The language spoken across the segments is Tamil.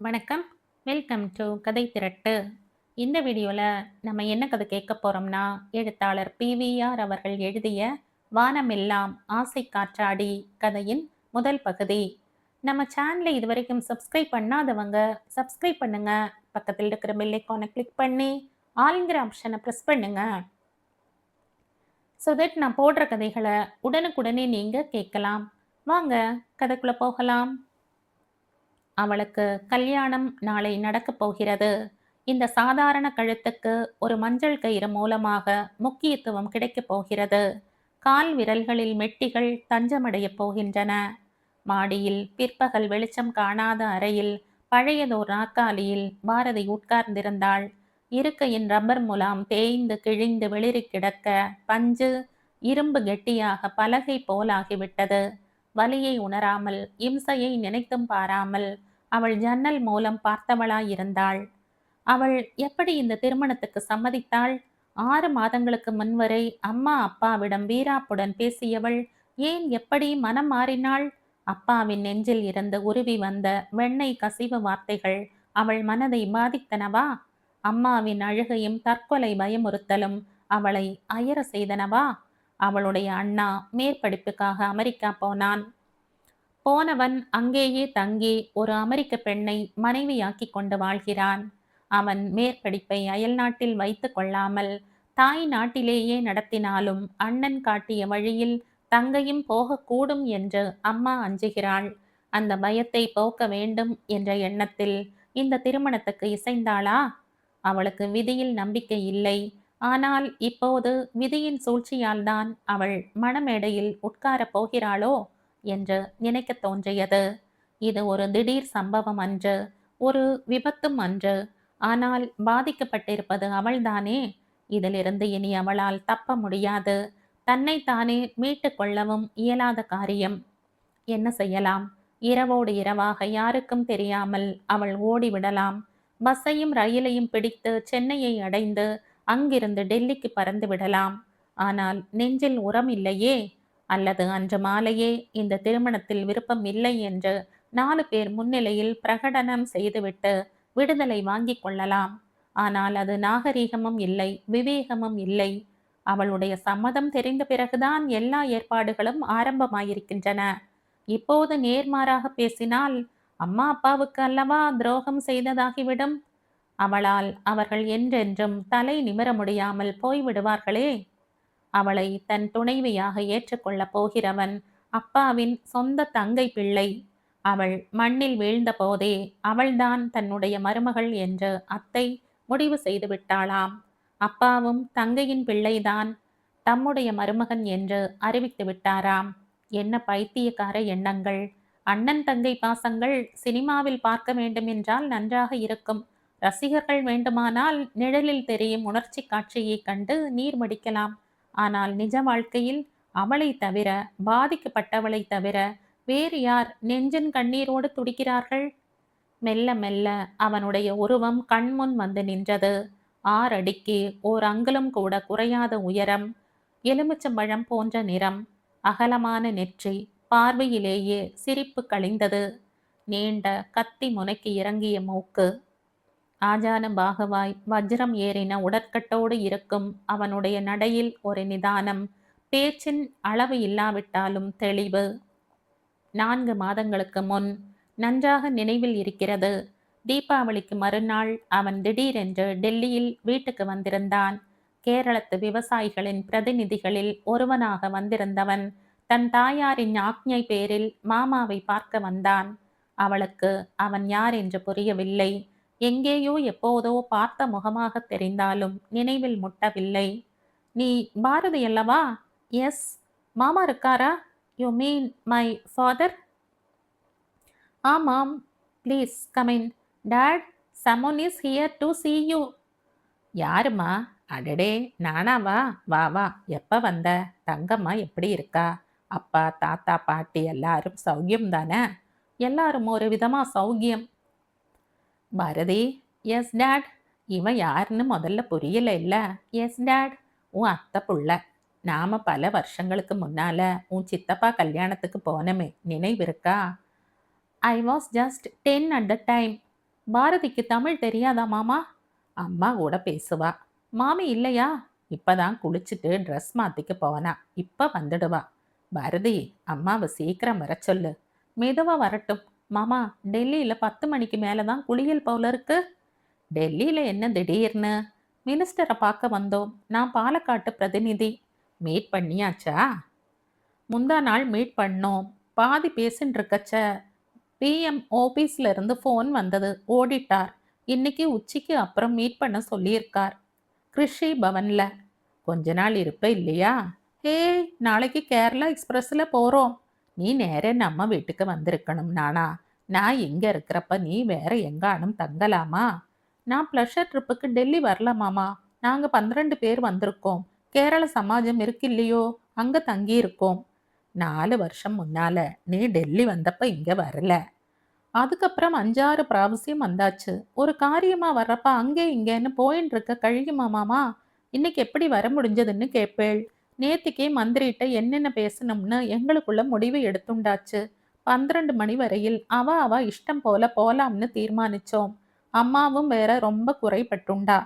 வணக்கம். வெல்கம் டு கதை திரட்டு. இந்த வீடியோல நம்ம என்ன கதை கேட்க போறோம்னா, எழுத்தாளர் PVR அவர்கள் எழுதிய வானமெல்லாம் ஆசை காற்றாடி கதையின் முதல் பகுதி. நம்ம சேனலை இதுவரைக்கும் சப்ஸ்கிரைப் பண்ணாதவங்க சப்ஸ்கிரைப் பண்ணுங்க. பக்கத்தில் இருக்கிற பெல் ஐகானை கிளிக் பண்ணி ஆல்ங்கிற ஆப்ஷனை ப்ரெஸ் பண்ணுங்க. ஸோ தட் நான் போடுற கதைகளை உடனுக்குடனே நீங்க கேட்கலாம். வாங்க கதைக்குள்ள போகலாம். அவளுக்கு கல்யாணம் நாளை நடக்கப் போகிறது. இந்த சாதாரண கழுத்துக்கு ஒரு மஞ்சள் கயிறு மூலமாக முக்கியத்துவம் கிடைக்கப் போகிறது. கால் விரல்களில் மெட்டிகள் தஞ்சமடையப் போகின்றன. மாடியில் பிற்பகல் வெளிச்சம் காணாத அறையில் பழையதோர் நாற்காலியில் பாரதி உட்கார்ந்திருந்தாள். இருக்கையின் ரப்பர் முலாம் தேய்ந்து கிழிந்து வெளிரி கிடக்க பஞ்சு இரும்பு கெட்டியாக பலகை போலாகிவிட்டது. வலியை உணராமல் இம்சையை நினைத்தும் பாராமல் அவள் ஜன்னல் மூலம் பார்த்தவளாயிருந்தாள். அவள் எப்படி இந்த திருமணத்துக்கு சம்மதித்தாள்? 6 மாதங்களுக்கு முன்வரை அம்மா அப்பாவிடம் வீராப்புடன் பேசியவள் ஏன் எப்படி மனம் மாறினாள்? அப்பாவின் நெஞ்சில் இருந்து உருவி வந்த வெண்ணெய் கசிவு வார்த்தைகள் அவள் மனதை பாதித்தனவா? அம்மாவின் அழுகையும் தற்கொலை பயமுறுத்தலும் அவளை அயர செய்தனவா? அவளுடைய அண்ணா மேற்படிப்புக்காக அமெரிக்கா போனான். போனவன் அங்கேயே தங்கி ஒரு அமெரிக்க பெண்ணை மனைவியாக்கி கொண்டு வாழ்கிறான். அவன் மேற்படிப்பை அயல்நாட்டில் வைத்து கொள்ளாமல் தாய் நாட்டிலேயே நடத்தினாலும் அண்ணன் காட்டிய வழியில் தங்கையும் போகக்கூடும் என்று அம்மா அஞ்சுகிறாள். அந்த பயத்தை போக்க வேண்டும் என்ற எண்ணத்தில் இந்த திருமணத்துக்கு இசைந்தாளா? அவளுக்கு விதியில் நம்பிக்கை இல்லை. ஆனால் இப்போது விதியின் சூழ்ச்சியால்தான் அவள் மணமேடையில் உட்காரப் போகிறாளோ என்று நினைக்கத் தோன்றியது. இது ஒரு திடீர் சம்பவம் அன்று, ஒரு விபத்தும் அன்று. ஆனால் பாதிக்கப்பட்டிருப்பது அவள்தானே. இதிலிருந்து இனி அவளால் தப்ப முடியாது. தன்னைத்தானே மீட்டு கொள்ளவும் இயலாத காரியம். என்ன செய்யலாம்? இரவோடு இரவாக யாருக்கும் தெரியாமல் அவள் ஓடிவிடலாம். பஸ்ஸையும் ரயிலையும் பிடித்து சென்னையை அடைந்து அங்கிருந்து டெல்லிக்கு பறந்து விடலாம். ஆனால் நெஞ்சில் உரம் இல்லையே. அல்லது அன்று மாலையே இந்த திருமணத்தில் விருப்பம் இல்லை என்று 4 பேர் முன்னிலையில் பிரகடனம் செய்துவிட்டு விடுதலை வாங்கிக் கொள்ளலாம். ஆனால் அது நாகரீகமும் இல்லை, விவேகமும் இல்லை. அவளுடைய சம்மதம் தெரிந்த பிறகுதான் எல்லா ஏற்பாடுகளும் ஆரம்பமாயிருக்கின்றன. இப்போது நேர்மாறாக பேசினால் அம்மா அப்பாவுக்கு அல்லவா துரோகம் செய்ததாகிவிடும். அவளால் அவர்கள் என்றென்றும் தலை நிமிர முடியாமல் போய்விடுவார்களே. அவளை தன் துணைவியாக ஏற்றுக்கொள்ளப் போகிறவன் அப்பாவின் சொந்த தங்கை பிள்ளை. அவள் மண்ணில் வீழ்ந்த போதே அவள்தான் தன்னுடைய மருமகள் என்று அத்தை முடிவு செய்து விட்டாளாம். அப்பாவும் தங்கையின் பிள்ளைதான் தம்முடைய மருமகன் என்று அறிவித்து விட்டாராம். என்ன பைத்தியக்கார எண்ணங்கள்! அண்ணன் தங்கை பாசங்கள் சினிமாவில் பார்க்க வேண்டுமென்றால் நன்றாக இருக்கும். ரசிகர்கள் வேண்டுமானால் நிழலில் தெரியும் உணர்ச்சி காட்சியை கண்டு நீர் மடிக்கலாம். ஆனால் நிஜ வாழ்க்கையில் அவளை தவிர, பாதிக்கப்பட்டவளை தவிர வேறு யார் நெஞ்சின் கண்ணீரோடு துடிக்கிறார்கள்? மெல்ல மெல்ல அவனுடைய உருவம் கண்முன் வந்து நின்றது. 6 அடிக்கு ஓர் அங்குலம் கூட குறையாத உயரம், எலுமிச்சம்பழம் போன்ற நிறம், அகலமான நெற்றி, பார்வையிலேயே சிரிப்பு கழிந்தது. நீண்ட கத்தி முனைக்கு இறங்கிய மூக்கு, ஆஜான பாகவாய் வஜ்ரம் ஏறின உடற்கட்டோடு இருக்கும் அவனுடைய நடையில் ஒரு நிதானம், பேச்சின் அளவு இல்லாவிட்டாலும் தெளிவு. 4 மாதங்களுக்கு முன் நன்றாக நினைவில் இருக்கிறது. தீபாவளிக்கு மறுநாள் அவன் திடீரென்று டெல்லியில் வீட்டுக்கு வந்திருந்தான். கேரளத்து விவசாயிகளின் பிரதிநிதிகளில் ஒருவனாக வந்திருந்தவன் தன் தாயாரின் ஆக்ஞை பேரில் மாமாவை பார்க்க வந்தான். அவளுக்கு அவன் யார் என்று புரியவில்லை. எங்கேயோ எப்போதோ பார்த்த முகமாக தெரிந்தாலும் நினைவில் முட்டவில்லை. நீ பாரதி அல்லவா? எஸ். மாமா இருக்காரா? You mean my father? ஆமாம். Please come in. Dad, someone is here to see you. யாருமா? அடடே, நானாவா? வா வா. எப்ப வந்த? தங்கம்மா எப்படி இருக்கா? அப்பா தாத்தா பாட்டி எல்லாரும் சௌக்கியம் தானே? எல்லாரும் ஒரு விதமா சௌக்கியம். பாரதி. Yes dad. இவன் யாருன்னு முதல்ல புரியல இல்ல? Yes dad. உன் அத்தை புள்ள. நாம பல வருஷங்களுக்கு முன்னால உன் சித்தப்பா கல்யாணத்துக்கு போனமே, நினைவிருக்கா? I was just 10 at the time. பாரதிக்கு தமிழ் தெரியாதா மாமா? அம்மா கூட பேசுவா. மாமி இல்லையா? இப்பதான் குளிச்சுட்டு ட்ரெஸ் மாத்திக்க போனா. இப்ப வந்துடுவா. பாரதி, அம்மாவை சீக்கிரம் வர சொல்லு. மெதுவா வரட்டும். மாமா, டெல்லியில 10 மணிக்கு மேல தான் குளியல் போல இருக்கு. டெல்லியில என்ன திடீர்னு? மினிஸ்டரை பார்க்க வந்தோம். நான் பாலக்காட்டு பிரதிநிதி. மீட் பண்ணியாச்சா? முந்தா நாள் மீட் பண்ணோம். பாதி பேசின்னு இருக்கச்ச பிஎம் ஆபீஸ்ல இருந்து ஃபோன் வந்தது. ஓடிட்டார். இன்னைக்கு உச்சிக்கு அப்புறம் மீட் பண்ண சொல்லியிருக்கார். கிருஷி பவன்ல. கொஞ்ச நாள் இருப்ப இல்லையா? ஏய், நாளைக்கு கேரளா எக்ஸ்பிரஸ்ல போறோம். நீ நேரே நம்ம வீட்டுக்கு வந்திருக்கணும் நானா? நான் இங்க இருக்கிறப்ப நீ வேற எங்கானும் தங்கலாமா? நான் பிளஷர் ட்ரிப்புக்கு டெல்லி வரலாமாமா. நாங்க 12 பேர் வந்திருக்கோம். கேரள சமாஜம் இருக்கு இல்லையோ, அங்க தங்கி இருக்கோம். 4 வருஷம் முன்னால நீ டெல்லி வந்தப்ப இங்க வரல. அதுக்கப்புறம் 5-6 பிராவசியம் வந்தாச்சு. ஒரு காரியமா வர்றப்ப அங்கே இங்கேன்னு போயின்னு இருக்க கழியுமா மாமா? இன்னைக்கு எப்படி வர முடிஞ்சதுன்னு கேட்பேள். நேத்திக்கே மந்திரிட்ட என்னென்ன பேசணும்னு எங்களுக்குள்ள முடிவு எடுத்துண்டாச்சு. 12 மணி வரையில் அவ இஷ்டம் போல போலாம்னு தீர்மானிச்சோம். அம்மாவும் வேற ரொம்ப குறைபட்டுண்டா.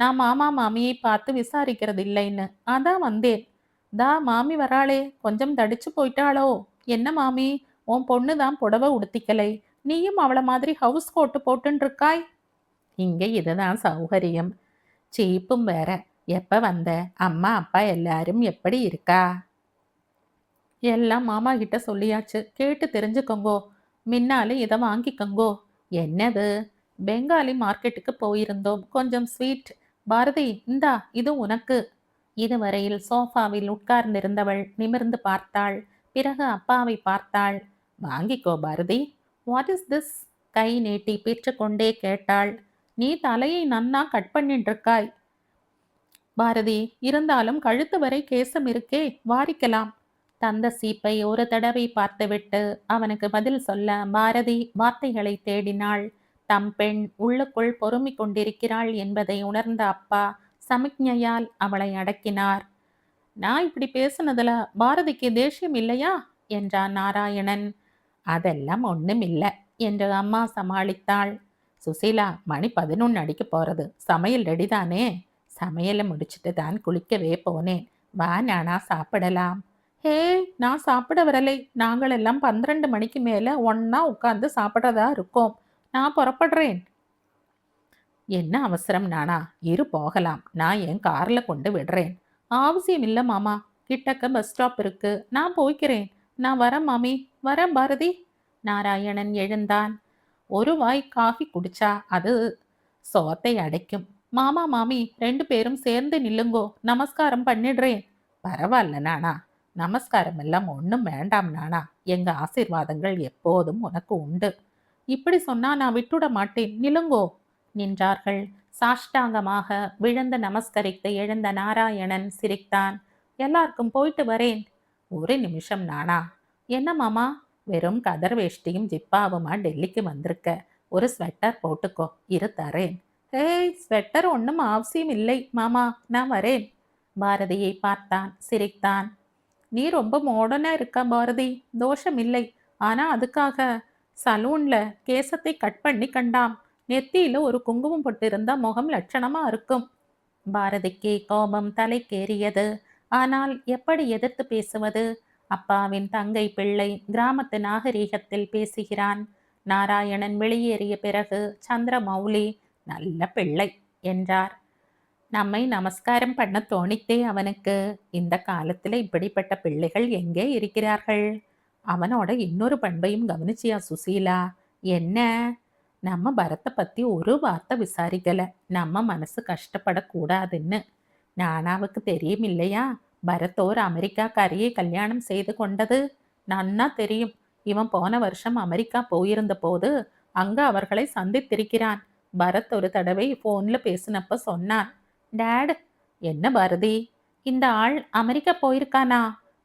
நான் மாமா மாமியை பார்த்து விசாரிக்கிறது இல்லைன்னு. அதான் வந்தேன். தா மாமி வராளே, கொஞ்சம் தடிச்சு போயிட்டாளோ? என்ன மாமி, உன் பொண்ணு தான் புடவை உடுத்திக்கலை, நீயும் அவள மாதிரி ஹவுஸ் கோட்டு போட்டுன்னு இருக்காய். இங்க இதுதான் சௌகரியம். சீப்பும் வேற. எப்ப வந்த? அம்மா அப்பா எல்லாரும் எப்படி இருக்கா? எல்லாம் மாமா கிட்ட சொல்லியாச்சு. கேட்டு தெரிஞ்சுக்கோங்கோ. முன்னாலே இதை வாங்கிக்கோங்கோ. என்னது? பெங்காலி மார்க்கெட்டுக்கு போயிருந்தோம். கொஞ்சம் ஸ்வீட். பாரதி, இந்தா இது உனக்கு. இதுவரையில் சோஃபாவில் உட்கார்ந்திருந்தவள் நிமிர்ந்து பார்த்தாள். பிறகு அப்பாவை பார்த்தாள். வாங்கிக்கோ பாரதி. What is this? கை நீட்டி பெற்றுக்கொண்டே கேட்டாள். நீ தலையை நன்னா கட் பண்ணிட்டு இருக்காய் பாரதி. இருந்தாலும் கழுத்து வரை கேசம் இருக்கே, வாரிக்கலாம். தந்த சீப்பை ஒரு தடவை பார்த்துவிட்டு அவனுக்கு பதில் சொல்ல பாரதி வார்த்தைகளை தேடினாள். தம் பெண் உள்ளுக்குள் பொறுமிக் கொண்டிருக்கிறாள் என்பதை உணர்ந்த அப்பா சமிக்ஞையால் அவளை அடக்கினார். நான் இப்படி பேசுனதுல பாரதிக்கு தேசியம் இல்லையா என்றான் நாராயணன். அதெல்லாம் ஒண்ணும் இல்ல என்று அம்மா சமாளித்தாள். சுசீலா, மணி 11 அடிக்க போறது. சமையல் ரெடிதானே? சமையலை முடிச்சுட்டு தான் குளிக்கவே போனேன். வா நானா, சாப்பிடலாம். ஹே, நான் சாப்பிட வரலை. நாங்கள் எல்லாம் 12 மணிக்கு மேல ஒன்னா உட்கார்ந்து சாப்பிட்றதா இருக்கோம். நான் புறப்படுறேன். என்ன அவசரம் நானா? இரு போகலாம். நான் என் கார்ல கொண்டு விடுறேன். அவசியம் இல்ல மாமா. கிட்டக்க பஸ் ஸ்டாப் இருக்கு. நான் போய்க்கிறேன். நான் வரேன் மாமி. வரேன் பாரதி. நாராயணன் எழுந்தான். ஒரு வாய் காஃபி குடிச்சா அது சோத்தை அடைக்கும். மாமா மாமி 2 பேரும் சேர்ந்து நில்லுங்கோ. நமஸ்காரம் பண்ணிடுறேன். பரவாயில்ல நானா. நமஸ்காரம் எல்லாம் ஒன்றும் வேண்டாம் நானா. எங்க ஆசீர்வாதங்கள் எப்போதும் உனக்கு உண்டு. இப்படி சொன்னா நான் விட்டுட மாட்டேன். நில்லுங்கோ. நின்றார்கள். சாஷ்டாங்கமாக விழுந்து நமஸ்கரித்து எழுந்த நாராயணன் சிரித்தான். எல்லாருக்கும் போயிட்டு வரேன். ஒரு நிமிஷம் நானா. என்ன மாமா? வெறும் கதர் வேஷ்டியும் ஜிப்பாவுமா டெல்லிக்கு வந்திருக்க. ஒரு ஸ்வெட்டர் போட்டுக்கோ. இரு தரேன். ஏய், ஸ்வெட்டர் ஒன்றும் அவசியம் இல்லை மாமா. நான் வரேன். பாரதியை பார்த்தான், சிரித்தான். நீ ரொம்ப மாடர்னா இருக்க பாரதி. தோஷம் இல்லை. ஆனா அதுக்காக சலூன்ல கேசத்தை கட் பண்ணி கண்டாம். நெத்தியில ஒரு குங்குமம் போட்டு இருந்தா முகம் லட்சணமா இருக்கும். பாரதிக்கு கோபம் தலைக்கேறியது. ஆனால் எப்படி எதிர்த்து பேசுவது? அப்பாவின் தங்கை பிள்ளை கிராமத்து நாகரீகத்தில் பேசுகிறான். நாராயணன் வெளியேறிய பிறகு சந்திரமௌலி நல்ல பிள்ளை என்றார். நம்மை நமஸ்காரம் பண்ண தோணித்தே அவனுக்கு. இந்த காலத்துல இப்படிப்பட்ட பிள்ளைகள் எங்கே இருக்கிறார்கள்? அவனோட இன்னொரு பண்பையும் கவனிச்சியா சுசீலா? என்ன? நம்ம பரத்தை பத்தி ஒரு வார்த்தை விசாரிக்கல. நம்ம மனசு கஷ்டப்படக்கூடாதுன்னு. நானாவுக்கு தெரியும் இல்லையா? பரத்தோர் அமெரிக்காக்காரியை கல்யாணம் செய்து கொண்டது. நன்னா தெரியும். இவன் போன வருஷம் அமெரிக்கா போயிருந்த போது அங்க அவர்களை சந்தித்திருக்கிறான். பரத் ஒரு தடவை போன்ல பேசினப்ப சொன்னான். டேட். என்ன பாரதி? இந்த ஆள் அமெரிக்கா போயிருக்கானா?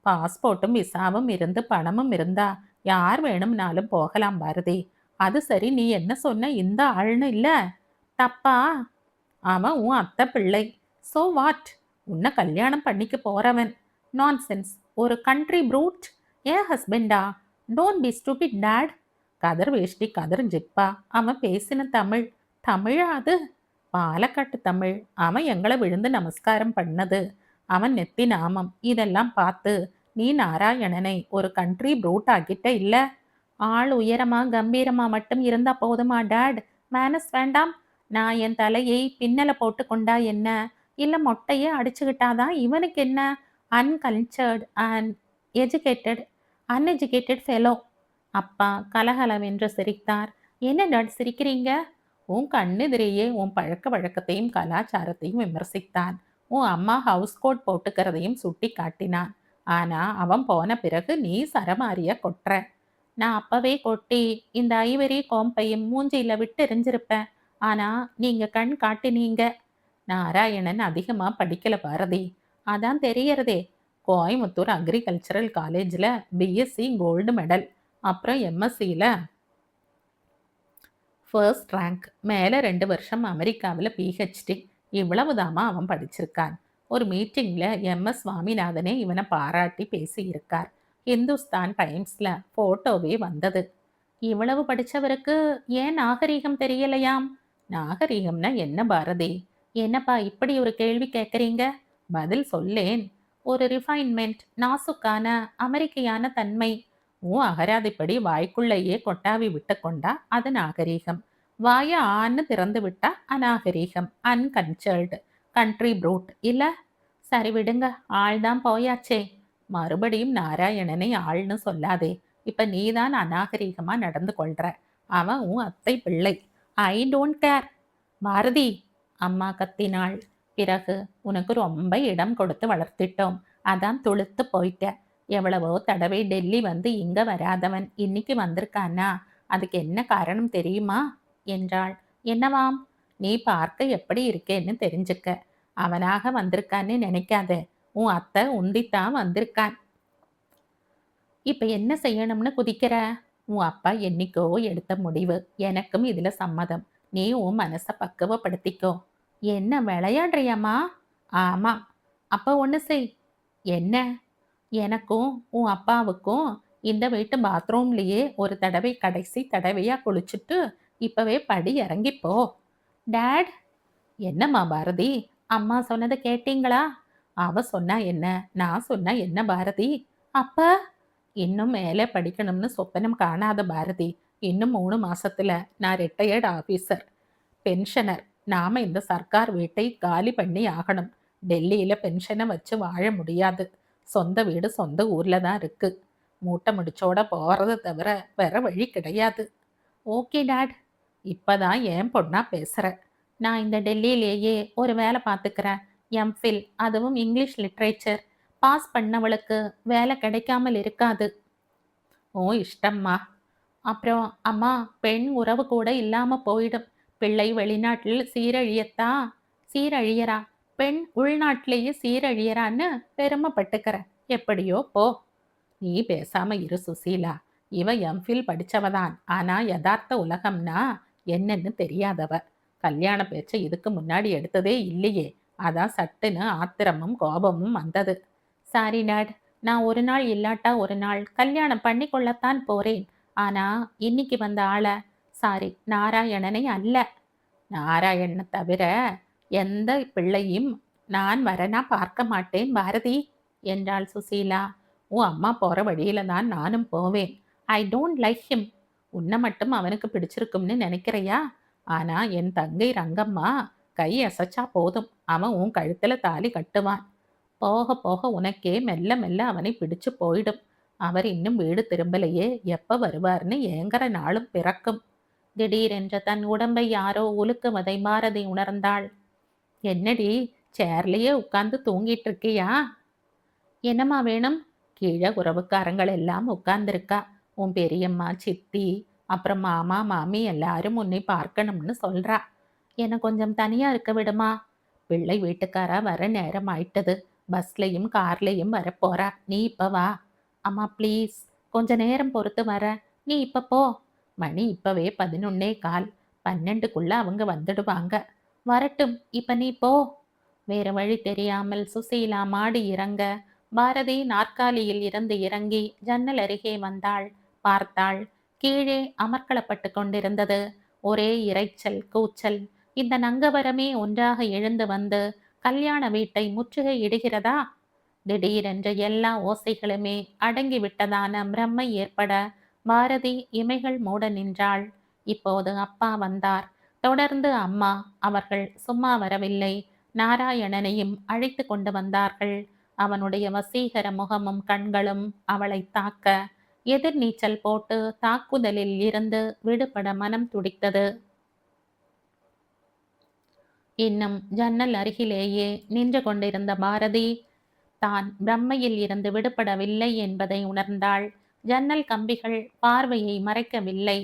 பாஸ்போர்ட்டும் விசாவும் இருந்து பணமும் இருந்தா யார் வேணும்னாலும் போகலாம் பாரதி. அது சரி, நீ என்ன சொன்ன இந்த ஆள்னு இல்ல? தப்பா? அவன் உன் அத்தை பிள்ளை. So what? உன்னை கல்யாணம் பண்ணிக்க போறவன். நான்சென்ஸ். ஒரு கண்ட்ரி ப்ரூட். ஏன் ஹஸ்பண்டா? Don't be stupid dad. கதர் வேஷ்டி கதர் ஜிப்பா. அவன் பேசின தமிழ். தமிழா அது? பாலக்காட்டு தமிழ். அவன் எங்களை விழுந்து நமஸ்காரம் பண்ணது, அவன் நெத்தி நாமம் இதெல்லாம் பார்த்து நீ நாராயணனை ஒரு கண்ட்ரி ப்ரூட் ஆக்கிட்ட இல்ல? ஆள் உயரமா கம்பீரமா மட்டும் இருந்தா போதுமா டாட்? மேனஸ் வேண்டாம்? நான் என் தலையை பின்னல போட்டு கொண்டா என்ன, இல்ல மொட்டையே அடிச்சுக்கிட்டாதான் இவனுக்கு என்ன? Uncultured and educated uneducated fellow. அப்பா கலகலவென்று சிரித்தார். என்ன டாட் சிரிக்கிறீங்க? உன் கண்ணெதிரேயே உன் பழக்க வழக்கத்தையும் கலாச்சாரத்தையும் விமர்சித்தான். உன் அம்மா ஹவுஸ் கோட் போட்டுக்கிறதையும் சுட்டி காட்டினான். ஆனா அவன் போன பிறகு நீ சரமாரிய கொட்டுற. நான் அப்பவே கொட்டி இந்த ஐவரி கோம்பையும் மூஞ்சியில விட்டு எரிஞ்சிருப்பேன். ஆனா நீங்க கண் காட்டினீங்க. நாராயணன் அதிகமா படிக்கல பாரதி. அதான் தெரியறதே. கோயமுத்தூர் அக்ரிகல்ச்சரல் காலேஜில் பிஎஸ்சி கோல்டு மெடல், அப்புறம் எம்எஸ்சியில் ஃபர்ஸ்ட் ரேங்க், மேலே 2 வருஷம் அமெரிக்காவில் பிஹெச்டி. இவ்வளவுதாமா அவன் படிச்சிருக்கான். ஒரு மீட்டிங்கில் எம்எஸ் சுவாமிநாதனே இவனை பாராட்டி பேசியிருக்கார். ஹிந்துஸ்தான் டைம்ஸில் ஃபோட்டோவே வந்தது. இவ்வளவு படித்தவருக்கு ஏன் நாகரீகம் தெரியலையாம்? நாகரீகம்னா என்ன பாரதி? என்னப்பா இப்படி ஒரு கேள்வி கேட்குறீங்க? பதில் சொல்லேன். ஒரு ரிஃபைன்மெண்ட், நாசுக்கான அமெரிக்கையான தன்மை. உன் அகராதிப்படி வாய்க்குள்ளேயே கொட்டாவி விட்டு கொண்டா அது நாகரீகம். வாய ஆன்னு திறந்து விட்டா அநாகரீகம், அன்கல்ச்சர்டு, கண்ட்ரி ப்ரூட் இல்ல? சரி விடுங்க, ஆள்தான் போயாச்சே. மறுபடியும் நாராயணனை ஆள்னு சொல்லாதே. இப்ப நீதான் அநாகரீகமா நடந்து கொள்ற. அவன் உன் அத்தை பிள்ளை. I don't care. பாரதி, அம்மா கத்தினாள். பிறகு உனக்கு ரொம்ப இடம் கொடுத்து வளர்த்திட்டோம், அதான் துளுத்து போயிட்ட. எவ்வளவோ தடவை டெல்லி வந்து இங்க வராதவன் இன்னைக்கு வந்திருக்கானா? அதுக்கு என்ன காரணம் தெரியுமா என்றாள். என்னவாம்? நீ பார்க்க எப்படி இருக்கேன்னு தெரிஞ்சுக்க. அவனாக வந்திருக்கான்னு நினைக்காத. உன் அத்தை உந்தித்தான் வந்திருக்கான். இப்ப என்ன செய்யணும்னு குதிக்கிற? உன் அப்பா என்னைக்கோ எடுத்த முடிவு. எனக்கும் இதுல சம்மதம். நீ உன் மனசை பக்குவப்படுத்திக்கோ. என்ன விளையாடுறியம்மா? ஆமா. அப்ப ஒண்ணு செய். என்ன? எனக்கும் உன் அப்பாவுக்கும் இந்த வீட்டு பாத்ரூம்லயே ஒரு தடவை கடைசி தடவையா குளிச்சுட்டு இப்பவே படி இறங்கிப்போ. டேட். என்னம்மா பாரதி? அம்மா சொன்னதை கேட்டீங்களா? அவ சொன்னா என்ன, நான் சொன்னா என்ன பாரதி? அப்ப இன்னும் மேலே படிக்கணும்னு சொப்பனம் காணாத பாரதி. இன்னும் 3 மாசத்துல நான் ரிட்டையர்டு ஆபீசர், பென்ஷனர். நாம இந்த சர்க்கார் வீட்டை காலி பண்ணி ஆகணும். டெல்லியில பென்ஷனை வச்சு வாழ முடியாது. சொந்த வீடு சொந்த ஊர்ல தான் இருக்கு. மூட்டை முடிச்சோட போறதை தவிர வேற வழி கிடையாது. Okay dot. இப்பதான் என் பொண்ணா பேசுற. நான் இந்த டெல்லியிலேயே ஒரு வேலை பார்த்துக்கிறேன். எம்ஃபில், அதுவும் இங்கிலீஷ் லிட்ரேச்சர். பாஸ் பண்ணவளுக்கு வேலை கிடைக்காமல் இருக்காது. ஓ இஷ்டம்மா. அப்புறம் அம்மா, பெண் உறவு கூட இல்லாம போயிடும். பிள்ளை வெளிநாட்டில் சீரழியறா, பெண் உள்நாட்டிலேயே சீரழியறான்னு பெருமைப்பட்டுக்கிற. எப்படியோ போ. நீ பேசாம இரு சுசீலா. இவ எம்ஃபில் படிச்சவதான். ஆனா யதார்த்த உலகம்னா என்னன்னு தெரியாதவ. கல்யாண பேச்சை இதுக்கு முன்னாடி எடுத்ததே இல்லையே. அதான் சட்டுன்னு ஆத்திரமும் கோபமும் வந்தது. Sorry dot. நான் ஒரு நாள் இல்லாட்டா ஒரு நாள் கல்யாணம் பண்ணி கொள்ளத்தான் போறேன். ஆனா இன்னைக்கு வந்த ஆள, சாரி, நாராயணனை அல்ல. நாராயணனை தவிர எந்த பிள்ளையும் நான் வரனா பார்க்க மாட்டேன் பாரதி என்றாள் சுசீலா. உன் அம்மா போற வழியில தான் நானும் போவேன். I don't like him. உன்னை மட்டும் அவனுக்கு பிடிச்சிருக்கும்னு நினைக்கிறையா? ஆனா என் தங்கை ரங்கம்மா கை அசைச்சா போதும், அவன் உன் கழுத்துல தாலி கட்டுவான். போக போக உனக்கே மெல்ல மெல்ல அவனை பிடிச்சு போயிடும். அவர் இன்னும் வீடு திரும்பலையே, எப்ப வருவார்னு ஏங்கற நாளும் பிறக்கும். திடீரென்ற தன் உடம்பை யாரோ உலுக்குவதை பாரதி உணர்ந்தாள். என்னடி, சேர்லயே உட்கார்ந்து தூங்கிட்டு இருக்கியா? என்னம்மா வேணும்? கீழே உறவுக்காரங்கள் எல்லாம் உட்கார்ந்துருக்கா. உன் பெரியம்மா, சித்தி, அப்புறம் மாமா, மாமி எல்லாரும் உன்னை பார்க்கணும்னு சொல்றா. என்னை கொஞ்சம் தனியா இருக்க விடுமா? பிள்ளை வீட்டுக்காரா வர நேரம் ஆயிட்டது. பஸ்லையும் கார்லையும் வரப்போறா. நீ இப்ப வா. அம்மா ப்ளீஸ், கொஞ்ச நேரம் பொறுத்து வர. நீ இப்ப போ. மணி இப்பவே 11:15. 12க்குள்ள அவங்க வந்துடுவாங்க. வரட்டும், இப்ப நீ போ. வேற வழி தெரியாமல் சுசீலா மாடி இறங்க, பாரதி நாற்காலியில் இருந்து இறங்கி ஜன்னல் அருகே வந்தாள். பார்த்தாள். கீழே அமர்க்களப்பட்டு கொண்டிருந்தது. ஒரே இரைச்சல், கூச்சல். இந்த நங்கவரமே ஒன்றாக எழுந்து வந்து கல்யாண வீட்டை முற்றுகை இடுகிறதா? திடீரென்று எல்லா ஓசைகளுமே அடங்கிவிட்டதான பிரம்மை ஏற்பட பாரதி இமைகள் மூட நின்றாள். இப்போது அப்பா வந்தார். தொடர்ந்து அம்மா. அவர்கள் சும்மா வரவில்லை. நாராயணனையும் அழைத்து கொண்டு வந்தார்கள். அவனுடைய வசீகர முகமும் கண்களும் அவளை தாக்க, எதிர்நீச்சல் போட்டு தாக்குதலில் இருந்து விடுபட மனம் துடித்தது. இன்னும் ஜன்னல் அருகிலேயே நின்று கொண்டிருந்த பாரதி தான் பிரம்மையில் இருந்து விடுபடவில்லை என்பதை உணர்ந்தாள். ஜன்னல் கம்பிகள் பார்வையை மறைக்கவில்லை.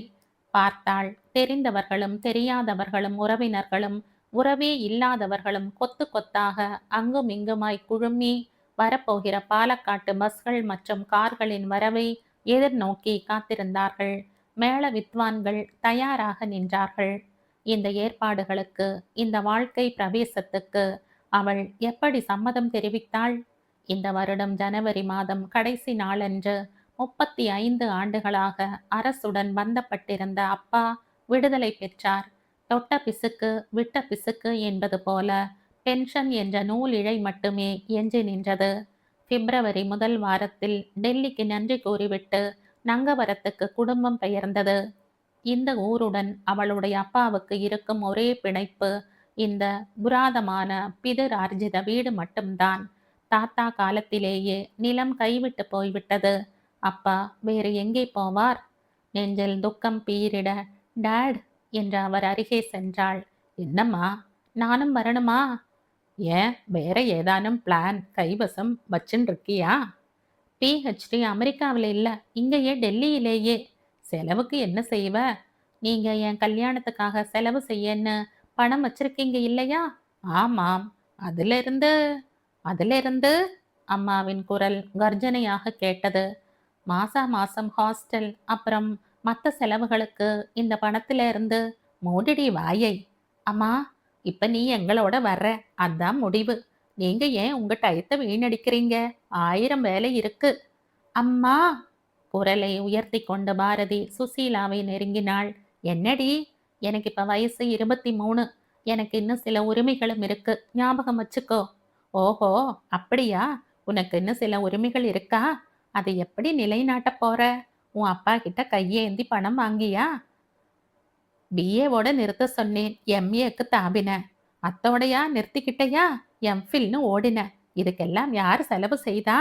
பார்த்தாள். தெரிந்தவர்களும் தெரியாதவர்களும் உறவினர்களும் உறவே இல்லாதவர்களும் கொத்து கொத்தாக அங்கும் இங்குமாய் குழுமி வரப்போகிற பாலக்காட்டு பஸ்கள் மற்றும் கார்களின் வரவை எதிர்நோக்கி காத்திருந்தார்கள். மேள வித்வான்கள் தயாராக நின்றார்கள். இந்த ஏற்பாடுகளுக்கு, இந்த வாழ்க்கை பிரவேசத்துக்கு அவள் எப்படி சம்மதம் தெரிவித்தாள்? இந்த வருடம் ஜனவரி மாதம் கடைசி நாளன்று 35 ஆண்டுகளாக அரசுடன் பந்தப்பட்டிருந்த அப்பா விடுதலை பெற்றார். தொட்ட பிசுக்கு விட்ட பிசுக்கு என்பது போல பென்ஷன் என்ற நூல் இழை மட்டுமே எஞ்சி நின்றது. பிப்ரவரி முதல் வாரத்தில் டெல்லிக்கு நன்றி கூறிவிட்டு நங்கவரத்துக்கு குடும்பம் பெயர்ந்தது. இந்த ஊருடன் அவளுடைய அப்பாவுக்கு இருக்கும் ஒரே பிணைப்பு இந்த புராதமான பிதிரார்ஜித வீடு மட்டும்தான். தாத்தா காலத்திலேயே நிலம் கைவிட்டு போய்விட்டது. அப்பா வேறு எங்கே போவார்? நெஞ்சில் துக்கம் பீரிட, டேட் என்று அவர் அருகே சென்றாள். என்னம்மா, நானும் வரணுமா? ஏன், வேற ஏதானும் பிளான் கைவசம் வச்சுன்னு இருக்கியா? பிஹெச்டி அமெரிக்காவில் இல்லை, இங்கேயே டெல்லியிலேயே. செலவுக்கு என்ன செய்வ? நீங்க என் கல்யாணத்துக்காக செலவு செய்யன்னு பணம் வச்சிருக்கீங்க இல்லையா? ஆமாம். அதிலிருந்து அதிலிருந்து அம்மாவின் குரல் கர்ஜனையாக கேட்டது. மாசா மாசம் ஹாஸ்டல் அப்புறம் மற்ற செலவுகளுக்கு இந்த பணத்துல இருந்து. மூடிடி வாயை. அம்மா, இப்ப நீ எங்களோட வர்ற, அதான் முடிவு. நீங்க ஏன் உங்க டயத்தை வீணடிக்கிறீங்க? 1000 வேலை இருக்கு. அம்மா, குரலை உயர்த்தி கொண்டு பாரதி சுசீலாவை நெருங்கினாள். என்னடி, எனக்கு இப்ப வயசு 23. எனக்கு இன்னும் சில உரிமைகளும் இருக்கு, ஞாபகம் வச்சுக்கோ. ஓஹோ, அப்படியா? உனக்கு இன்னும் சில உரிமைகள் இருக்கா? அதை எப்படி நிலைநாட்ட போற? உன் அப்பா கிட்ட கையேந்தி பணம் வாங்கியா? பிஏவோட நிறுத்த சொன்னேன், எம்ஏக்கு தாபின. அத்தோடையா நிறுத்திக்கிட்டையா? எம்ஃபில்னு ஓடின. இதுக்கெல்லாம் யார் செலவு செய்தா?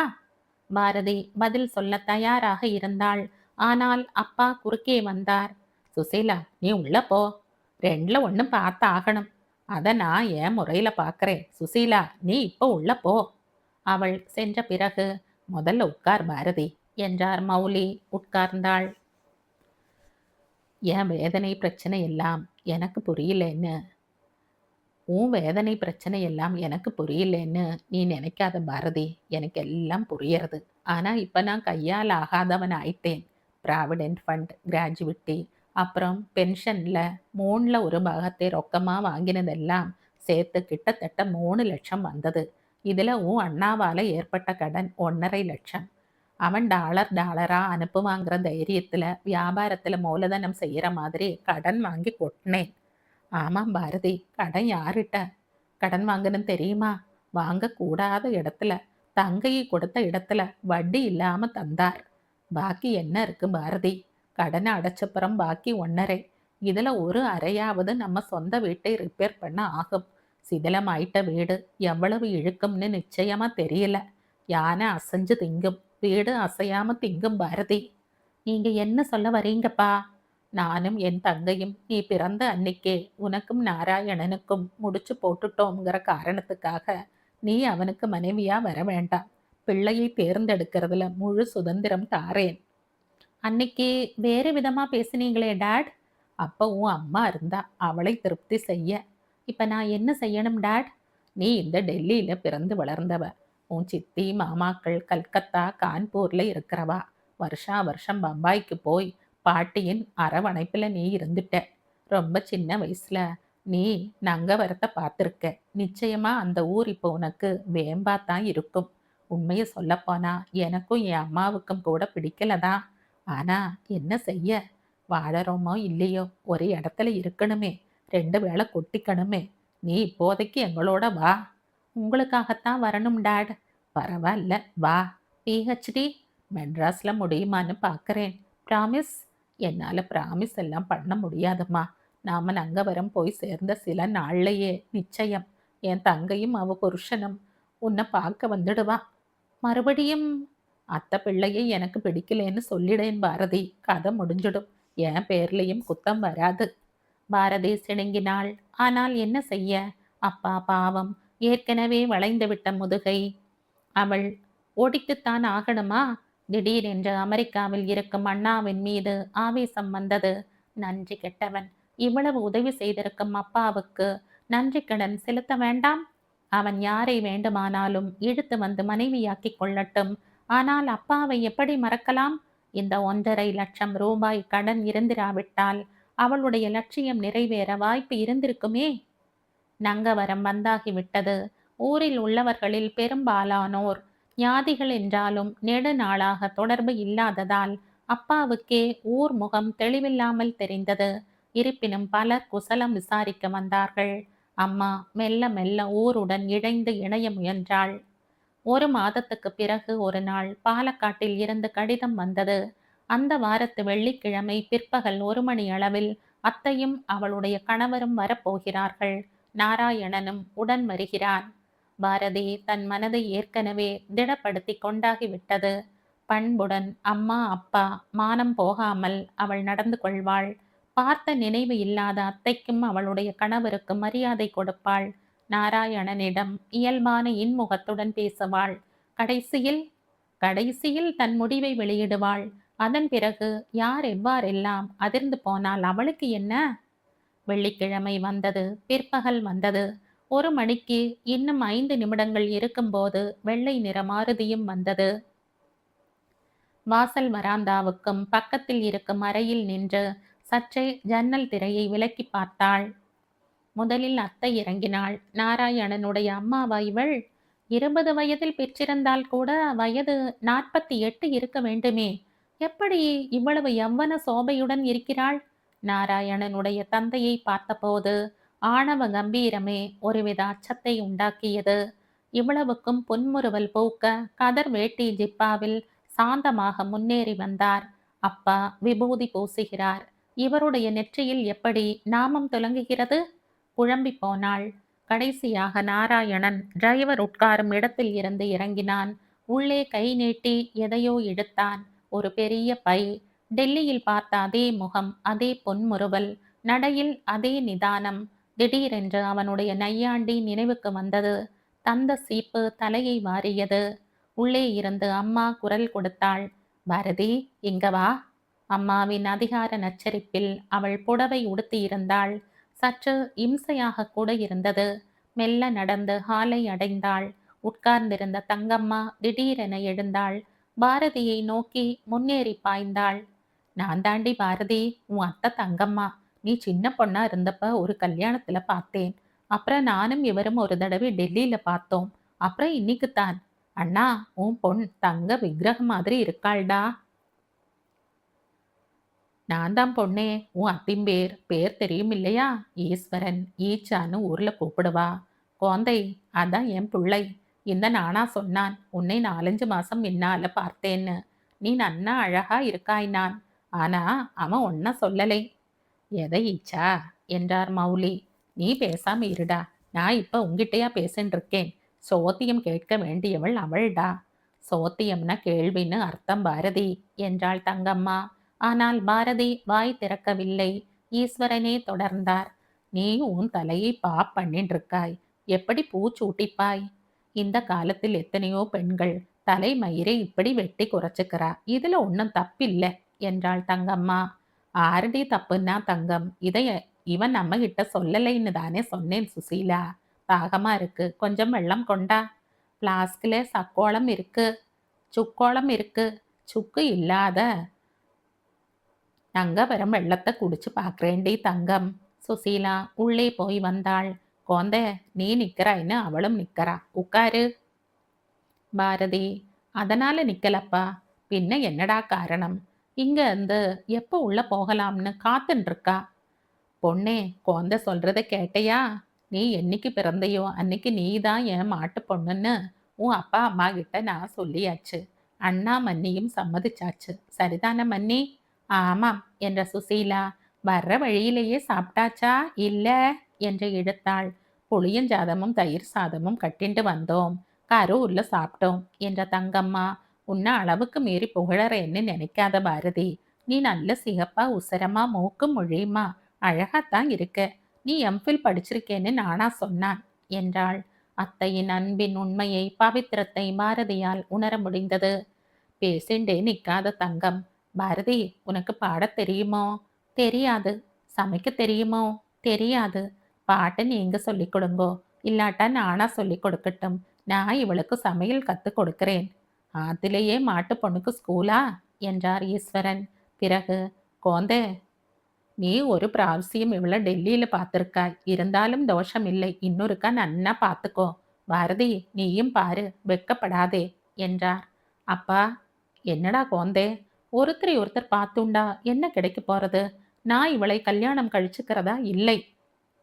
பாரதி பதில் சொல்ல தயாராக இருந்தாள். ஆனால் அப்பா குறுக்கே வந்தார். சுசீலா, நீ உள்ள போ. 2ல 1 பார்த்து ஆகணும். அதை நான் என் முறையில பார்க்கறேன். சுசீலா, நீ இப்போ உள்ள போ. அவள் சென்ற பிறகு, முதல்ல உட்கார் பாரதி என்றார் மௌலி. உட்கார்ந்தாள். என் வேதனை பிரச்சனை எல்லாம் எனக்கு புரியலன்னு உன் வேதனை பிரச்சனை எல்லாம் எனக்கு புரியலன்னு நீ நினைக்காத பாரதி. எனக்கு எல்லாம் புரியறது. ஆனா இப்ப நான் கையால் ஆகாதவன் ஆயிட்டேன். ப்ராவிடென்ட் ஃபண்ட், கிராஜுவிட்டி, அப்புறம் பென்ஷன்ல 3ல் ஒரு பாகத்தை ரொக்கமா வாங்கினதெல்லாம் சேர்த்து கிட்டத்தட்ட 3 லட்சம் வந்தது. இதுல உன் அண்ணாவால ஏற்பட்ட கடன் 1.5 லட்சம். அவன் டாலரா அனுப்புவாங்கிற தைரியத்துல வியாபாரத்துல மூலதனம் செய்யற மாதிரி கடன் வாங்கி கொட்டினேன். ஆமாம் பாரதி, கடன் யார்கிட்ட கடன் வாங்கணும் தெரியுமா? வாங்கக்கூடாத இடத்துல, தங்கையை கொடுத்த இடத்துல வட்டி இல்லாம தந்தார். பாக்கி என்ன இருக்கு பாரதி? கடனை அடைச்சப்புறம் பாக்கி 1.5. இதுல ஒரு அறையாவது நம்ம சொந்த வீட்டை ரிப்பேர் பண்ண ஆகும். சிதிலமாயிட்ட வீடு எவ்வளவு இழுக்கும்னு நிச்சயமா தெரியல. யானை அசைஞ்சு திங்கும், வீடு அசையாம திங்கும் பாரதி. நீங்க என்ன சொல்ல வரீங்கப்பா? நானும் என் தங்கையும் நீ பிறந்த அன்னைக்கே உனக்கும் நாராயணனுக்கும் முடிச்சு போட்டுட்டோங்கிற காரணத்துக்காக நீ அவனுக்கு மனைவியா வர வேண்டாம். பிள்ளையை தேர்ந்தெடுக்கிறதுல முழு சுதந்திரம் தாரேன். அன்னைக்கு வேறு விதமா பேசுனீங்களே டாட். அப்போ உன் அம்மா இருந்தா, அவளை திருப்தி செய்ய. இப்ப நான் என்ன செய்யணும் டாட்? நீ இந்த டெல்லியில பிறந்து வளர்ந்தவ. உன் சித்தி மாமாக்கள் கல்கத்தா கான்பூர்ல இருக்கிறவா. வருஷா வருஷம் பம்பாய்க்கு போய் பாட்டியின் அரவணைப்புல நீ இருந்துட்ட. ரொம்ப சின்ன வயசுல நீ நங்கவரத்தை பார்த்துருக்க. நிச்சயமா அந்த ஊர் இப்போ உனக்கு வேம்பாத்தான் இருக்கும். உண்மையை சொல்லப்போனா எனக்கும் என் அம்மாவுக்கும் கூட பிடிக்கலதான். ஆனா என்ன செய்ய, வாழறோமோ இல்லையோ ஒரு இடத்துல இருக்கணுமே, 2 வேளை கொட்டிக்கணுமே. நீ இப்போதைக்கு எங்களோட வா. உங்களுக்காகத்தான் வரணும் டாட். பரவாயில்ல வா. பிஹெச்டி மெட்ராஸ்ல முடியுமான்னு பார்க்கறேன். ப்ராமிஸ்? என்னால ப்ராமிஸ் எல்லாம் பண்ண முடியாதும்மா. நாம நங்கவரம் போய் சேர்ந்த சில நாள்லயே நிச்சயம் என் தங்கையும் அவ புருஷனும் உன்னை பார்க்க வந்துடுவா. மறுபடியும் அத்தை பிள்ளையை எனக்கு பிடிக்கலேன்னு சொல்லிடேன் பாரதி. கதை முடிஞ்சிடும். என் பேர்லயும் குத்தம் வராது. பாரதி சிணுங்கினாள். ஆனால் என்ன செய்ய? அப்பா பாவம், ஏற்கனவே வளைந்து விட்ட முதுகை. அவள் ஓடித்துத்தான் ஆகணுமா? திடீரென்று அமெரிக்காவில் இருக்கும் அண்ணாவின் மீது ஆவேசம் வந்தது. நன்றி கெட்டவன், இவ்வளவு உதவி செய்திருக்கும் அப்பாவுக்கு நன்றி கடன் செலுத்த வேண்டாம்? அவன் யாரை வேண்டுமானாலும் இழுத்து வந்து மனைவியாக்கிக் கொள்ளட்டும். ஆனால் அப்பாவை எப்படி மறக்கலாம்? இந்த 1,50,000 ரூபாய் கடன் இருந்திராவிட்டால் அவளுடைய லட்சியம் நிறைவேற வாய்ப்பு இருந்திருக்குமே. நங்கவரம் வந்தாகிவிட்டது. ஊரில் உள்ளவர்களில் பெரும்பாலானோர் ஞாதிகள் என்றாலும் நெடுநாளாக தொடர்பு இல்லாததால் அப்பாவுக்கே ஊர் முகம் தெளிவில்லாமல் தெரிந்தது. இருப்பினும் பலர் குசலம் விசாரிக்க வந்தார்கள். அம்மா மெல்ல மெல்ல ஊருடன் இணைந்து இணைய முயன்றாள். 1 மாதத்துக்கு பிறகு ஒரு நாள் பாலக்காட்டில் இருந்து கடிதம் வந்தது. அந்த வாரத்து வெள்ளிக்கிழமை பிற்பகல் 1 மணி அளவில் அத்தையும் அவளுடைய கணவரும் வரப்போகிறார்கள். நாராயணனும் உடன் வருகிறான். பாரதி தன் மனதை ஏற்கனவே திடப்படுத்தி கொண்டாகிவிட்டது. பண்புடன் அம்மா அப்பா மானம் போகாமல் அவள் நடந்து கொள்வாள். பார்த்த நினைவு இல்லாத அத்தைக்கும் அவளுடைய கணவருக்கும் மரியாதை கொடுப்பாள். நாராயணனிடம் இயல்பான இன்முகத்துடன் பேசுவாள். கடைசியில் கடைசியில் தன் முடிவை வெளியிடுவாள். அதன் பிறகு யார் எவ்வாறெல்லாம் அதிர்ந்து போனால் அவளுக்கு என்ன? வெள்ளிக்கிழமை வந்தது. பிற்பகல் வந்தது. 1 மணிக்கு இன்னும் 5 நிமிடங்கள் இருக்கும்போது வெள்ளை நிற மாருதியும் வந்தது. வாசல் வராந்தாவுக்கும் பக்கத்தில் இருக்கும் அறையில் நின்று சற்றே ஜன்னல் திரையை விலக்கி பார்த்தாள். முதலில் அத்தை இறங்கினாள். நாராயணனுடைய அம்மாவா இவள்? 20 வயதில் பெற்றிருந்தால் கூட வயது 48 இருக்க வேண்டுமே. எப்படி இவ்வளவு யவ்வன சோபையுடன் இருக்கிறாள்? நாராயணனுடைய தந்தையை பார்த்தபோது ஆணவ கம்பீரமே ஒருவித அச்சத்தை உண்டாக்கியது. இவ்வளவுக்கும் புன்முறுவல் பூக்க கதர் வேட்டி ஜிப்பாவில் சாந்தமாக முன்னேறி வந்தார். அப்பா விபூதி பூசுகிறார். இவருடைய நெற்றியில் எப்படி நாமம் துலங்குகிறது? குழம்பி போனாள். கடைசியாக நாராயணன் டிரைவர் உட்காரும் இடத்தில் இருந்து இறங்கினான். உள்ளே கை நீட்டி எதையோ இழுத்தான். ஒரு பெரிய பை. டெல்லியில் பார்த்த அதே முகம், அதே பொன்முறுவல், நடையில் அதே நிதானம். திடீரென்று அவனுடைய நையாண்டி நினைவுக்கு வந்தது. தந்த சீப்பு தலையை வாரியது. உள்ளே இருந்து அம்மா குரல் கொடுத்தாள். பாரதி, இங்க வா. அம்மாவின் அதிகார நச்சரிப்பில் அவள் புடவை உடுத்தியிருந்தாள். சற்று இம்சையாக கூட இருந்தது. மெல்ல நடந்து ஹாலை அடைந்தாள். உட்கார்ந்திருந்த தங்கம்மா திடீரென எழுந்தாள். பாரதியை நோக்கி முன்னேறி பாய்ந்தாள். நான் தாண்டி பாரதி, உன் அத்தை தங்கம்மா. நீ சின்ன பொண்ணா இருந்தப்ப ஒரு கல்யாணத்துல பார்த்தேன். அப்புறம் நானும் இவரும் ஒரு தடவை டெல்லியில பார்த்தோம். அப்புறம் இன்னைக்குத்தான். அண்ணா, உன் பொண் தங்க விக்கிரகம் மாதிரி இருக்காள்டா. நான் தான் பொண்ணே. உன் அத்தின் பேர் தெரியும் இல்லையா? ஈஸ்வரன். ஈச்சான்னு ஊர்ல கூப்பிடுவா. குழந்தை, அதான் என் பிள்ளை. இந்த நானா சொன்னான், உன்னை 4-5 மாசம் முன்னால பார்த்தேன்னு. நீ நன்னா அழகா இருக்காய் நான். ஆனா அவன் ஒன்ன சொல்லலை. எதை ஈச்சா என்றார் மௌலி. நீ பேசாம இருடா. நான் இப்ப உங்கிட்டையா பேசின்னு இருக்கேன். சோத்தியம் கேட்க வேண்டியவள் அவள்டா. சோத்தியம்னா கேள்வின்னு அர்த்தம் பாரதி என்றாள் தங்கம்மா. ஆனால் பாரதி வாய் திறக்கவில்லை. ஈஸ்வரனே தொடர்ந்தார். நீ உன் தலையை பண்ணின்னு இருக்காய். எப்படி பூச்சூட்டிப்பாய்? இந்த காலத்தில் எத்தனையோ பெண்கள் தலைமயிரை இப்படி வெட்டி குறைச்சுக்கிறா. இதுல ஒன்றும் தப்பில்லை என்றாள் தங்கம்மா. ஆரடி தப்புன்னா தங்கம், இவன் நம்ம கிட்ட சொல்லலைன்னு தானே சொன்னேன் சுசீலா. தாகமா இருக்கு, கொஞ்சம் வெள்ளம் கொண்டா. பிளாஸ்கில் சக்கோளம் இருக்கு, சுக்கோளம் இருக்கு. சுக்கு இல்லாத நங்கவரம் வெள்ளத்தை குடிச்சு பார்க்குறேன்டி தங்கம். சுசீலா உள்ளே போய் வந்தாள். கோந்த, நீ நிற்கிறாயின்னு அவளும் நிற்கிறா. உட்காரு. பாரதி, அதனால நிக்கலப்பா. பின்ன என்னடா காரணம்? இங்க இருந்து எப்போ உள்ள போகலாம்னு காத்துன்னு இருக்கா. பொண்ணே, குழந்தை சொல்றத கேட்டையா? நீ என்னைக்கு பிறந்தையோ அன்னைக்கு நீ தான் என் மாட்டு பொண்ணுன்னு உன் அப்பா அம்மா கிட்ட நான் சொல்லியாச்சு. அண்ணா மன்னியும் சம்மதிச்சாச்சு. சரிதானே மன்னி? ஆமாம் என்ற சுசீலா. வர்ற வழியிலேயே சாப்பிட்டாச்சா? இல்ல என்று இழுத்தாள். புளியஞ்சாதமும் தயிர் சாதமும் கட்டிண்டு வந்தோம். கரூர்ல சாப்பிட்டோம் என்ற தங்கம்மா. உன்னை அளவுக்கு மீறி புகழறேன்னு நினைக்காத பாரதி. நீ நல்ல சிகப்பா உசரமா மூக்கும் மொழியுமா அழகாத்தான் இருக்க. நீ எம்ஃபில் படிச்சிருக்கேன்னு நானா சொன்னான் என்றாள். அத்தையின் அன்பின் உண்மையை பவித்திரத்தை பாரதியால் உணர முடிந்தது. பேசிண்டே நிற்காத தங்கம். பாரதி, உனக்கு பாடத் தெரியுமோ? தெரியாது. சமைக்க தெரியுமோ? தெரியாது. பாட்டை நீங்க சொல்லிக் கொடுங்கோ. இல்லாட்டா நானா சொல்லிக் கொடுக்கட்டும். நான் இவளுக்கு சமையல் கற்றுக் கொடுக்கிறேன். ஆத்திலேயே மாட்டு பொண்ணுக்கு ஸ்கூலா என்றார் ஈஸ்வரன். பிறகு, கோந்தே, நீ ஒரு பிராவசியம் இவள டெல்லியில பார்த்திருக்காய். இருந்தாலும் தோஷம் இல்லை. இன்னொருக்கா நன்னா பார்த்துக்கோ. பாரதி, நீயும் பாரு, வெக்கப்படாதே என்றார். அப்பா, என்னடா கோந்தே, ஒருத்தரை ஒருத்தர் பார்த்துண்டா என்ன கிடைக்க போறது? நான் இவளை கல்யாணம் கழிச்சுக்கிறதா இல்லை.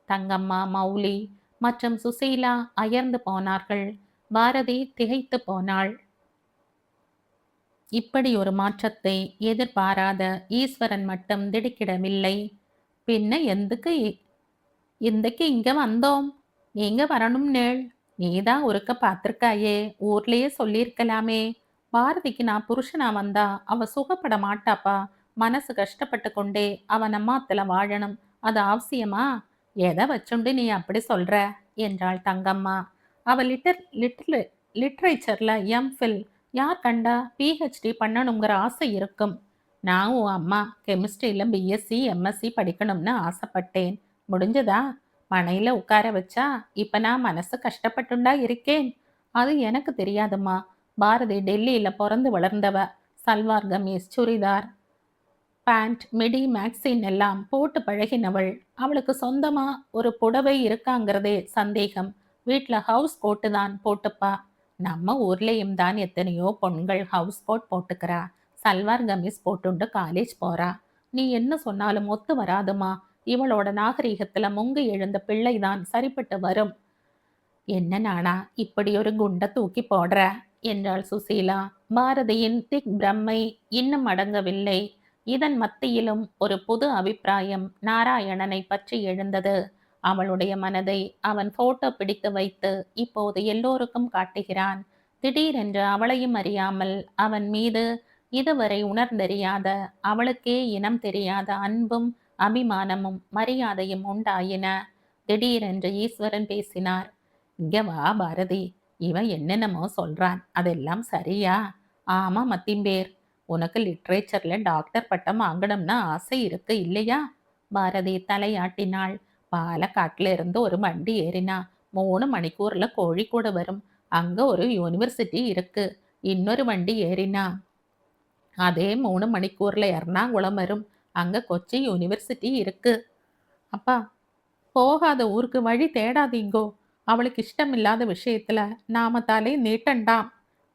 தங்கம்மா, மௌலி மற்றும் சுசீலா அயர்ந்து போனார்கள். பாரதி திகைத்து போனாள். இப்படி ஒரு மாற்றத்தை எதிர்பாராத ஈஸ்வரன் மட்டும் திடுக்கிடவில்லை. பின்ன எந்துக்கு இந்தைக்கு இங்க வந்தோம்? நீங்க வரணும்னேள். நீதான் ஒருக்க பார்த்திருக்காயே, ஊர்லயே சொல்லியிருக்கலாமே. பாரதிக்கு நான் புருஷனா வந்தா அவ சுகப்பட மாட்டாப்பா. மனசு கஷ்டப்பட்டு கொண்டே அவன் அம்மாத்துல வாழணும். அது அவசியமா? எதை வச்சுண்டு நீ அப்படி சொல்ற என்றாள் தங்கம்மா. அவ லிட்ரேச்சர்ல எம்ஃபில், யார் கண்டா பிஹெச்டி பண்ணணுங்கிற ஆசை இருக்கும். நான் உன் அம்மா கெமிஸ்ட்ரியில் பிஎஸ்சி எம்எஸ்சி படிக்கணும்னு ஆசைப்பட்டேன். முடிஞ்சதா? மனையில உட்கார வச்சா இப்ப நான் மனசு கஷ்டப்பட்டுண்டா இருக்கேன். அது எனக்கு தெரியாதும்மா. பாரதி டெல்லியில பிறந்து வளர்ந்தவ. சல்வார் கமீஸ், சுடிதார் பேண்ட், மிடி, மேக்சின் எல்லாம் போட்டு பழகினவள். அவளுக்கு சொந்தமா ஒரு புடவை இருக்காங்கிறதே சந்தேகம். வீட்டில் ஹவுஸ் கோட்டு தான் போட்டுப்பா. நம்ம ஊர்லேயும் தான் எத்தனையோ பொண்கள் ஹவுஸ் கோட் போட்டுக்கிறா. சல்வார் கமீஸ் போட்டுண்டு காலேஜ் போறா. நீ என்ன சொன்னாலும் ஒத்து வராதுமா. இவளோட நாகரிகத்துல முங்கி எழுந்த பிள்ளைதான் சரிப்பட்டு வரும். என்ன நானா இப்படி ஒரு குண்டை தூக்கி போடுற என்றாள் சுசீலா. பாரதியின் திக் பிரம்மை இன்னும் அடங்கவில்லை. இதன் மத்தியிலும் ஒரு புது அபிப்பிராயம் நாராயணனை பற்றி எழுந்தது. அவளுடைய மனதை அவன் போட்டோ பிடித்து வைத்து இப்போது எல்லோருக்கும் காட்டுகிறான். திடீரென்று அவளையும் அறியாமல் அவன் மீது இதுவரை உணர்ந்தறியாத, அவளுக்கே இனம் தெரியாத அன்பும் அபிமானமும் மரியாதையும் உண்டாயின. திடீரென்று ஈஸ்வரன் பேசினார். இங்க வா பாரதி, இவன் என்னென்னமோ சொல்றான், அதெல்லாம் சரியா? ஆமா மத்திம்பேர், உனக்கு லிட்ரேச்சர்ல டாக்டர் பட்டம் வாங்கணும்னு ஆசை இருக்கு இல்லையா? பாரதி தலையாட்டினாள். பாலக்காட்டுல இருந்து ஒரு வண்டி ஏறினா 3 மணிக்கூர்ல கோழிக்கூடு வரும். அங்க ஒரு யூனிவர்சிட்டி இருக்கு. இன்னொரு வண்டி ஏறினா அதே 3 மணிக்கூர்ல எர்ணாகுளம் வரும். அங்க கொச்சி யூனிவர்சிட்டி இருக்கு. அப்பா, போகாத ஊருக்கு வழி தேடாதீங்கோ. அவளுக்கு இஷ்டமில்லாத விஷயத்துல நாம தலை நீட்டண்டாம்.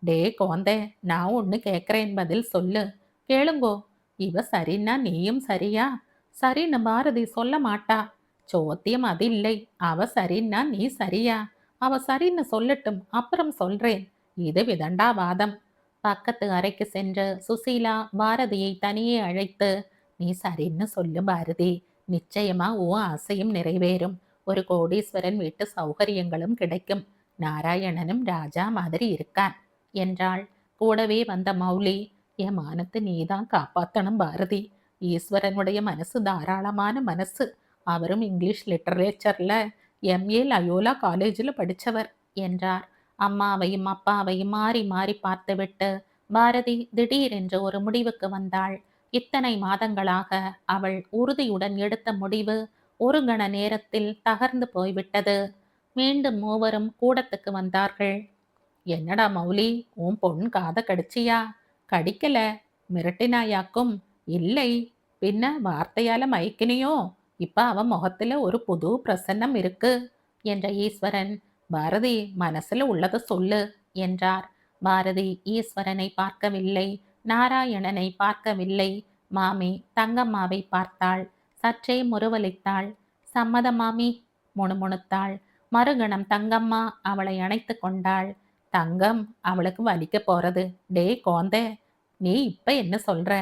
டே கோந்தே, நான் ஒன்று கேட்குறேன், பதில் சொல்லு. கேளுங்கோ. இவ சரின்னா நீயும் சரியா? சரின்னு பாரதி சொல்ல மாட்டா. சோத்தியம் அது இல்லை. அவ சரின்னா நீ சரியா? அவ சரின்னு சொல்லட்டும், அப்புறம் சொல்றேன். இது விதண்டாவாதம். பக்கத்து அறைக்கு சென்று சுசீலா பாரதியை தனியே அழைத்து, நீ சரின்னு சொல்லு பாரதி. நிச்சயமா உன் ஆசையும் நிறைவேறும். ஒரு கோடீஸ்வரன் வீட்டு சௌகரியங்களும் கிடைக்கும். நாராயணனும் ராஜா மாதிரி இருக்கான் என்றாள். கூடவே வந்த மௌலி, என் மானத்தை நீதான் காப்பாத்தணும் பாரதி. ஈஸ்வரனுடைய மனசு தாராளமான மனசு. அவரும் இங்கிலீஷ் லிட்டரேச்சர்ல எம்ஏ லயோலா காலேஜில் படித்தவர் என்றார். அம்மாவையும் அப்பாவையும் மாறி மாறி பார்த்துவிட்டு பாரதி திடீரென்று ஒரு முடிவுக்கு வந்தாள். இத்தனை மாதங்களாக அவள் உறுதியுடன் எடுத்த முடிவு ஒரு கண நேரத்தில் தகர்ந்து போய்விட்டது. மீண்டும் மூவரும் கூடத்துக்கு வந்தார்கள். என்னடா மௌலி, உன் பொண்ணு காதை கடிச்சியா? கடிக்கல. மிரட்டினாயாக்கும்? இல்லை. பின்ன வார்த்தையால மயக்கினியோ? இப்ப அவன் முகத்துல ஒரு புது பிரசன்னம் இருக்கு என்ற ஈஸ்வரன், பாரதி மனசுல உள்ளத சொல்லு என்றார். பாரதி ஈஸ்வரனை பார்க்கவில்லை, நாராயணனை பார்க்கவில்லை. மாமி தங்கம்மாவை பார்த்தாள். சற்றே முறுவலித்தாள். சம்மதம் மாமி, முணுமுணுத்தாள். மறுகணம் தங்கம்மா அவளை அணைத்து கொண்டாள். தங்கம், அவளுக்கு வலிக்க போறது. டேய் கோந்தே, நீ இப்ப என்ன சொல்ற?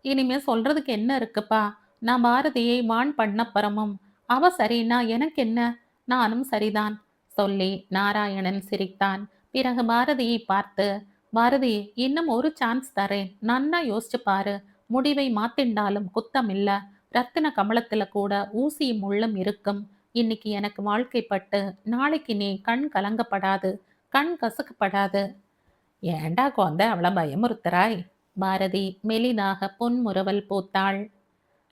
இனிமே சொல்றதுக்கு என்ன இருக்குப்பா? நான் பாரதியை வான் பண்ணப்புறமும் அவ சரின்னா எனக்கு என்ன? நானும் சரிதான் சொல்லி நாராயணன் சிரித்தான். பிறகு பாரதியை பார்த்து, பாரதி, இன்னும் ஒரு சான்ஸ் தரேன், நன்னா யோசிச்சு பாரு. முடிவை மாத்திண்டாலும் குத்தம் இல்ல. ரத்தின கமலத்துல கூட ஊசியும் முள்ளும் இருக்கும். இன்னைக்கு எனக்கு வாழ்க்கைப்பட்டு நாளைக்கு நீ கண் கலங்கப்படாது, கண் கசக்கப்படாது. ஏண்டா கோந்த அவளை பயமுறுத்துறாய்? பாரதி மெலிதாக புன்முறுவல் பூத்தாள்.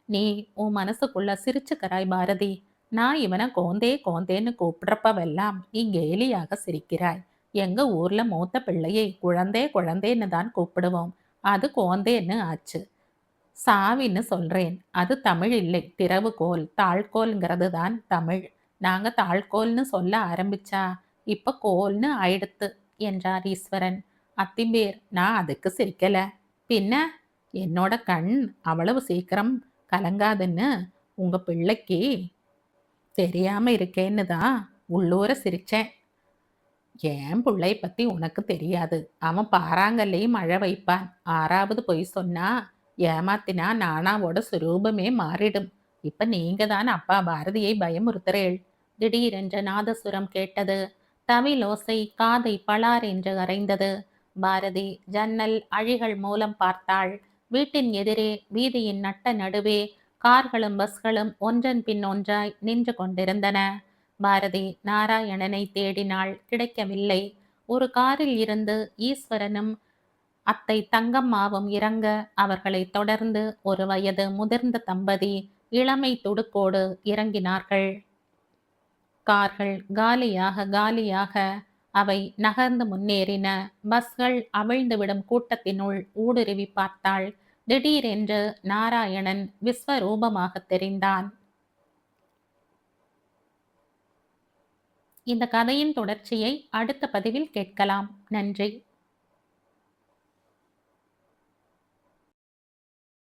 நீ உன் மனசுக்குள்ள சிரிச்சுக்கறாய் பாரதி. நான் இவனை கோந்தே கோந்தேன்னு கூப்பிடுறப்பவெல்லாம் நீ கேலியாக சிரிக்கிறாய். எங்க ஊர்ல மூத்த பிள்ளையை குழந்தே குழந்தேன்னு தான் கூப்பிடுவோம். அது கோந்தேன்னு ஆச்சு. சாவின்னு சொல்றேன். அது தமிழ் இல்லை, திறவுகோல். தாழ்கோல்ங்கிறது தான் தமிழ். நாங்க தாழ்கோல்னு சொல்ல ஆரம்பிச்சா இப்ப கோல்னு ஆயிடுத்து என்றார் ஈஸ்வரன். அத்திம்பேர், நான் அதுக்கு சிரிக்கல. பின்ன என்னோட கண் அவ்வளவு சீக்கிரம் கலங்காதுன்னு உங்க பிள்ளைக்கு தெரியாம இருக்கேன்னு தான் உள்ளூர சிரிச்சேன். என் பிள்ளை பத்தி உனக்கு தெரியாது. அவன் பாறாங்கல்லையும் மழை வைப்பான். ஆறாவது பொய் சொன்னா ஏமாத்தினா நானாவோட சுரூபமே மாறிடும். இப்ப நீங்க தான் அப்பா பாரதியை பயமுறுத்துறேள். திடீரென்ற நாதசுரம் கேட்டது. தவிலோசை காதை பளார் என்று அறைந்தது. பாரதி ஜன்னல் அழிகள் மூலம் பார்த்தாள். வீட்டின் எதிரே வீதியின் நட்ட நடுவே கார்களும் பஸ்களும் ஒன்றன் பின் ஒன்றாய் நின்று கொண்டிருந்தன. பாரதி நாராயணனை தேடினாள். கிடைக்கவில்லை. ஒரு காரில் இருந்து ஈஸ்வரனும் அத்தை தங்கம்மாவும் இறங்க அவர்களை தொடர்ந்து ஒரு வயது முதிர்ந்த தம்பதி இளமை துடுக்கோடு இறங்கினார்கள். கார்கள் காலியாக காலியாக அவை நகர்ந்து முன்னேறின. பஸ்கள் அவிழ்ந்துவிடும் கூட்டத்தினுள் ஊடுருவி பார்த்தாள். திடீரென்று நாராயணன் விஸ்வரூபமாக தெரிந்தான். இந்த கதையின் தொடர்ச்சியை அடுத்த பதிவில் கேட்கலாம். நன்றி.